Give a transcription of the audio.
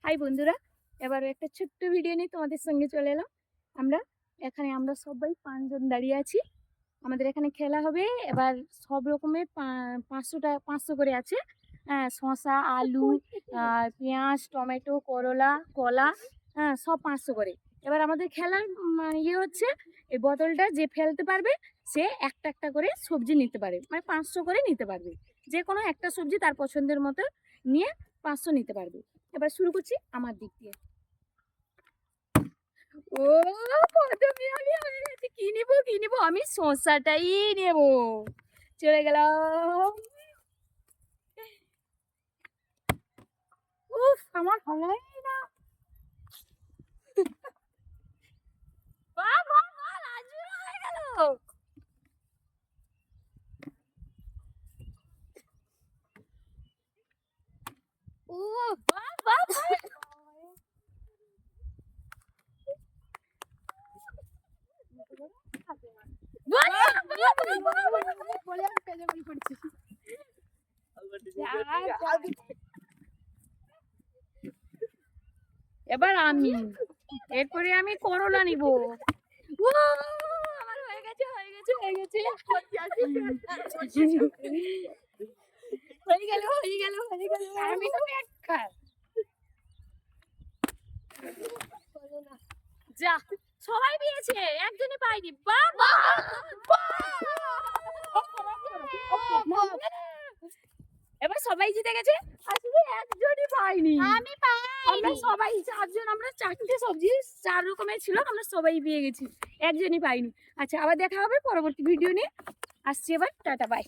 High বন্ধুরা, এবার একটা ছোট্ট ভিডিও নিয়ে তোমাদের সঙ্গে চলে এলাম। আমরা সবাই 5 জন দাঁড়িয়ে আছি। আমাদের এখানে খেলা হবে। এবার সব রকমের 500 করে আছে। হ্যাঁ, শসা, আলু, পেঁয়াজ, টমেটো, করলা, কলা, হ্যাঁ সব 500 করে। এবার আমাদের খেলার ইয়ে হচ্ছে, এই বোতলটা যে ফেলতে পারবে সে একটা একটা করে সবজি নিতে পারে, মানে 500 করে নিতে পারবে। যে কোনো একটা সবজি তার পছন্দের মতো নিয়ে 500 নিতে পারবে। এবার শুরু করছি আমার দিক দিয়ে। ও প্রথমে আমি হয়ে গেছি, কি নিবো আমি শসাটাই নেব। চলে গেলাম। উফ, আমার হলোই না। বাহ বাহ বাহ, রাজুরা হয়ে গেল। ও বাহ বাহ বাহ। এবার এরপরে আমি করলা নিব। আমার হয়ে গেছে হয়ে গেছে হয়ে গেছে হয়ে গেল হয়ে গেল হয়ে গেল। আমি তো যা, সবাই পেয়েছে, একজনই পাইনি। বাবা এবার সবাই জিতে গেছে, আসলে একজনই পাইনি। আমি আমরা সবাই 4 জন, আমরা 4টে সবজি 4 রকমের ছিল, আমরা সবাই পেয়ে গেছি, একজনই পাইনি। আচ্ছা, আবার দেখা হবে পরবর্তী ভিডিও নিয়ে। আসছি এবার, টাটা বাই।